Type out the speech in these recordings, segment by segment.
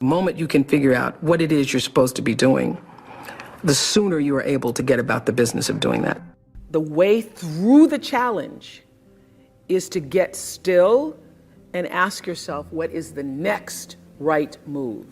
The moment you can figure out what it is you're supposed to be doing, the sooner you are able to get about the business of doing that. The way through the challenge is to get still and ask yourself, what is the next right move?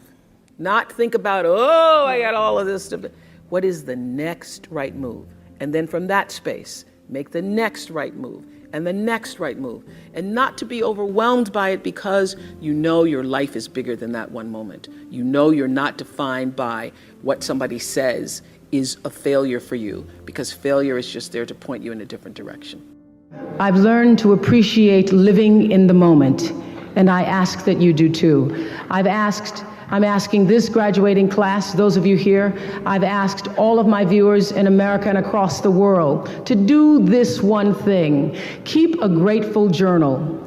Not think about, oh, I got all of this stuff. What is the next right move? And then from that space, make the next right move and the next right move. And not to be overwhelmed by it, because you know your life is bigger than that one moment. You know you're not defined by what somebody says is a failure for you, because failure is just there to point you in a different direction. I've learned to appreciate living in the moment, and I ask that you do too. I'm asking this graduating class, those of you here, I've asked all of my viewers in America and across the world to do this one thing. Keep a grateful journal.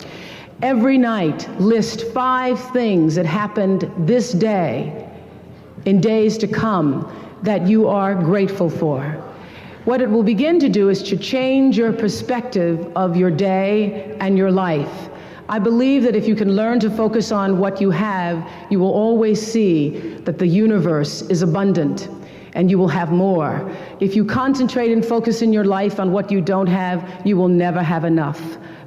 Every night, list 5 things that happened this day, in days to come, that you are grateful for. What it will begin to do is to change your perspective of your day and your life. I believe that if you can learn to focus on what you have, you will always see that the universe is abundant and you will have more. If you concentrate and focus in your life on what you don't have, you will never have enough.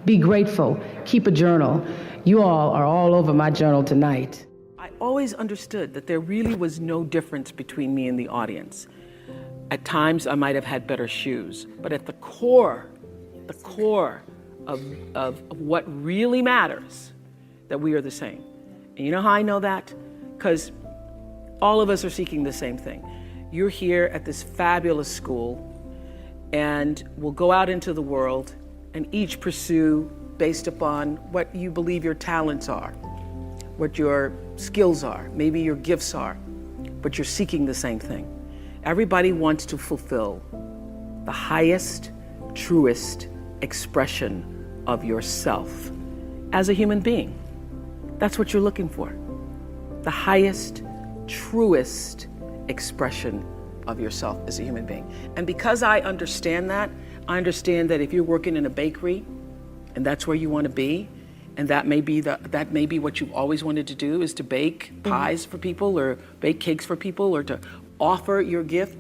Be grateful. Keep a journal. You all are all over my journal tonight. I always understood that there really was no difference between me and the audience. At times I might have had better shoes, but at the core of what really matters, that we are the same. And you know how I know that? Because all of us are seeking the same thing. You're here at this fabulous school, and we'll go out into the world and each pursue based upon what you believe your talents are, what your skills are, maybe your gifts are, but you're seeking the same thing. Everybody wants to fulfill the highest, truest expression of yourself as a human being. That's what you're looking for. The highest, truest expression of yourself as a human being. And because I understand that if you're working in a bakery and that's where you want to be, and that may be what you've always wanted to do, is to bake pies for people or bake cakes for people or to offer your gift,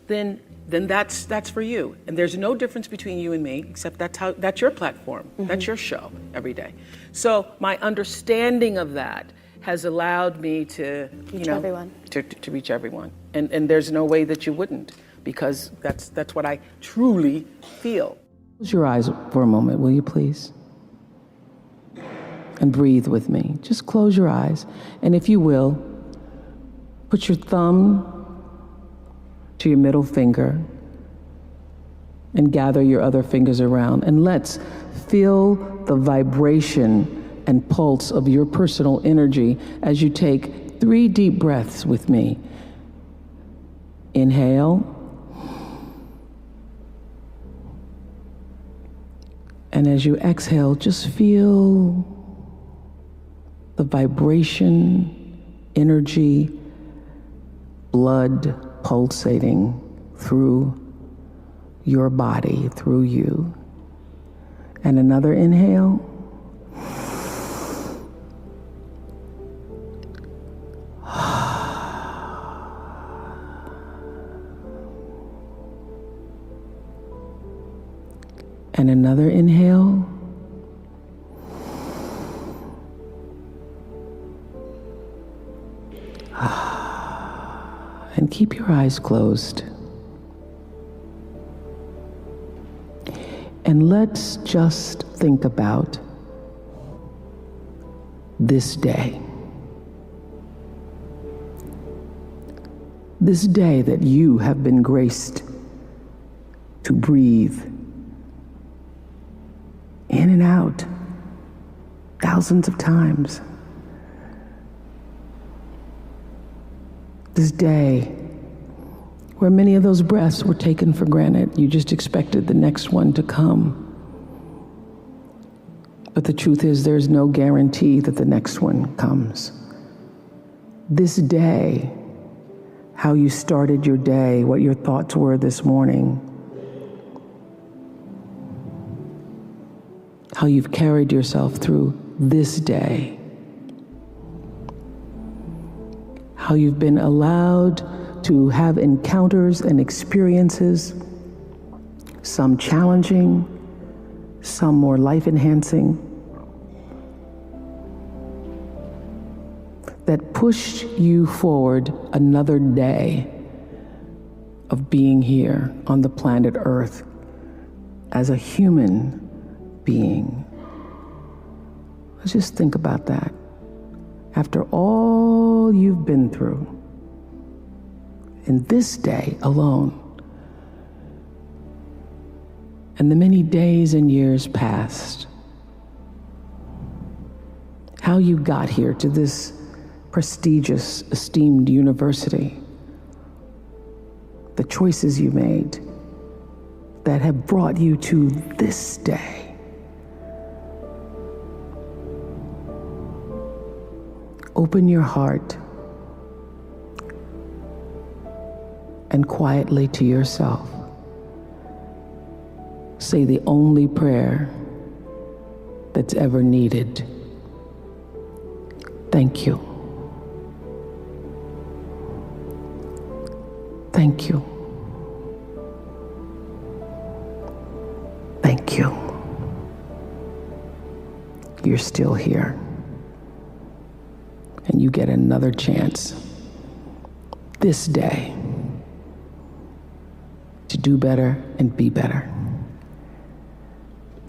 then that's for you. And there's no difference between you and me, except that's your platform. That's your show every day. So my understanding of that has allowed me to reach everyone. And there's no way that you wouldn't, because that's what I truly feel. Close your eyes for a moment, will you please? And breathe with me. Just close your eyes. And if you will, put your thumb to your middle finger and gather your other fingers around, and let's feel the vibration and pulse of your personal energy as you take 3 deep breaths with me. Inhale. And as you exhale, just feel the vibration, energy, blood pulsating through your body, through you. And another inhale. And another inhale. And keep your eyes closed. And let's just think about this day. This day that you have been graced to breathe in and out thousands of times. This day where many of those breaths were taken for granted. You just expected the next one to come. But the truth is, there's no guarantee that the next one comes. This day, how you started your day, what your thoughts were this morning, how you've carried yourself through this day. how you've been allowed to have encounters and experiences, some challenging, some more life-enhancing, that pushed you forward another day of being here on the planet Earth as a human being. Let's just think about that. After all you've been through, in this day alone, and the many days and years past, how you got here to this prestigious, esteemed university, the choices you made that have brought you to this day. Open your heart and quietly to yourself say the only prayer that's ever needed. Thank you. Thank you. Thank you. You're still here. And you get another chance this day to do better and be better.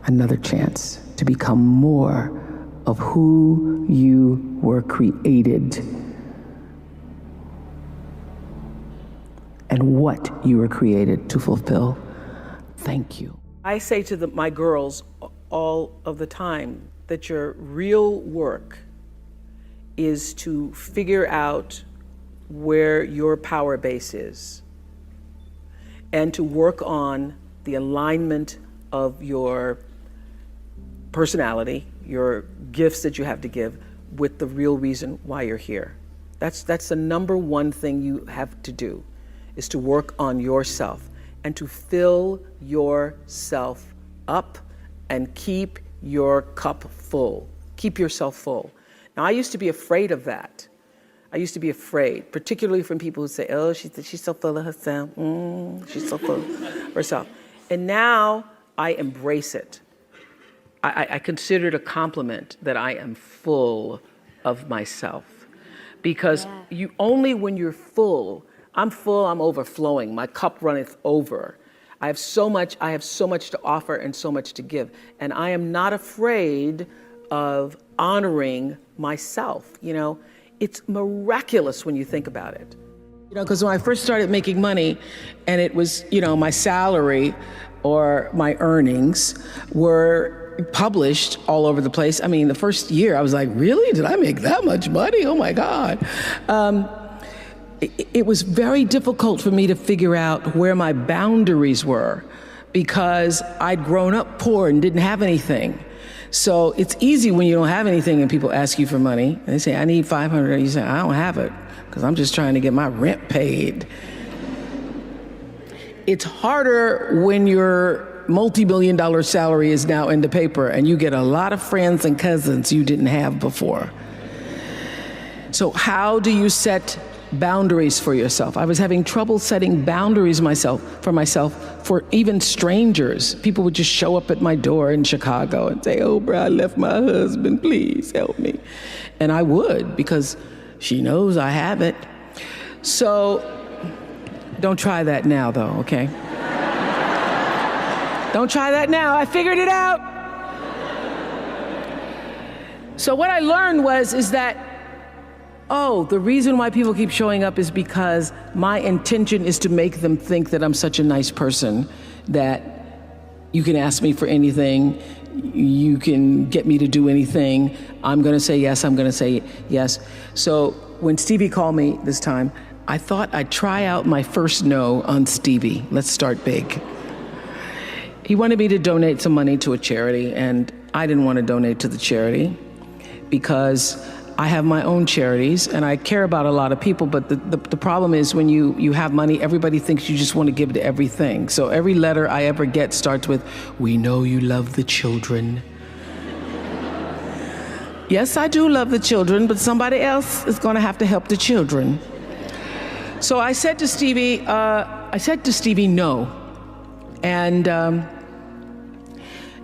Another chance to become more of who you were created and what you were created to fulfill. Thank you. I say to my girls all of the time that your real work is to figure out where your power base is and to work on the alignment of your personality, your gifts that you have to give, with the real reason why you're here. That's the number one thing you have to do, is to work on yourself and to fill yourself up and keep your cup full. Keep yourself full. Now, I used to be afraid of that. I used to be afraid, particularly from people who say, oh, she's so full of herself. She's so full of herself. And now I embrace it. I consider it a compliment that I am full of myself. Because you only when you're full, I'm overflowing, my cup runneth over. I have so much to offer and so much to give. And I am not afraid of honoring myself. You know, it's miraculous when you think about it. You know, because when I first started making money and it was, you know, my salary or my earnings were published all over the place. I mean, the first year I was like, really? Did I make that much money? Oh my God. It was very difficult for me to figure out where my boundaries were because I'd grown up poor and didn't have anything. So it's easy when you don't have anything and people ask you for money. And they say, I need $500. You say, I don't have it because I'm just trying to get my rent paid. It's harder when your multi-million-dollar salary is now in the paper and you get a lot of friends and cousins you didn't have before. So how do you set boundaries for yourself? I was having trouble setting boundaries for myself for even strangers. People would just show up at my door in Chicago and say, Oprah, I left my husband, please help me. And I would, because she knows I have it. So don't try that now though, okay? Don't try that now, I figured it out. So what I learned is that, the reason why people keep showing up is because my intention is to make them think that I'm such a nice person that you can ask me for anything, you can get me to do anything, I'm gonna say yes, I'm gonna say yes. So when Stevie called me this time, I thought I'd try out my first no on Stevie. Let's start big. He wanted me to donate some money to a charity, and I didn't want to donate to the charity because I have my own charities and I care about a lot of people, but the problem is when you have money, everybody thinks you just want to give to everything. So every letter I ever get starts with, we know you love the children. Yes, I do love the children, but somebody else is going to have to help the children. So I said to Stevie, no. And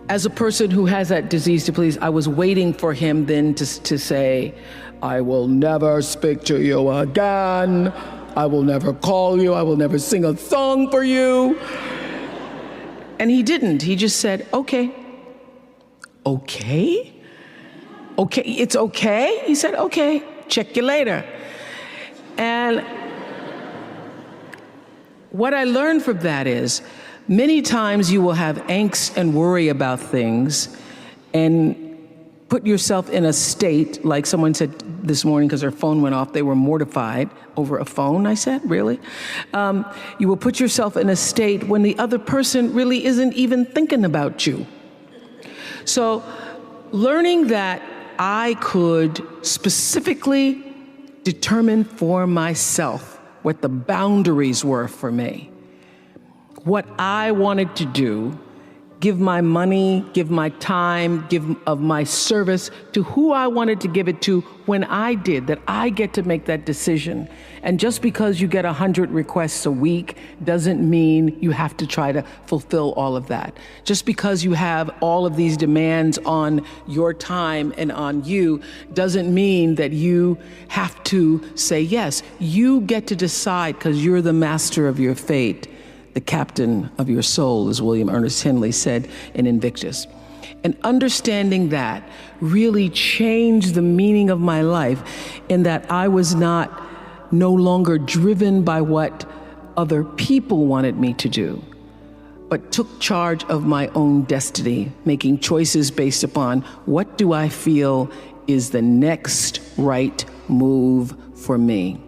as a person who has that disease to please, I was waiting for him then to say, I will never speak to you again. I will never call you. I will never sing a song for you. And he didn't. He just said, okay. Okay? Okay, it's okay? He said, okay, check you later. And what I learned from that is, many times you will have angst and worry about things and put yourself in a state, like someone said this morning because their phone went off, they were mortified over a phone, I said, really? You will put yourself in a state when the other person really isn't even thinking about you. So learning that I could specifically determine for myself what the boundaries were for me, what I wanted to do, give my money, give my time, give of my service to who I wanted to give it to when I did, that I get to make that decision. And just because you get 100 requests a week doesn't mean you have to try to fulfill all of that. Just because you have all of these demands on your time and on you doesn't mean that you have to say yes. You get to decide because you're the master of your fate. The captain of your soul, as William Ernest Henley said in Invictus. And understanding that really changed the meaning of my life in that I was no longer driven by what other people wanted me to do, but took charge of my own destiny, making choices based upon what do I feel is the next right move for me.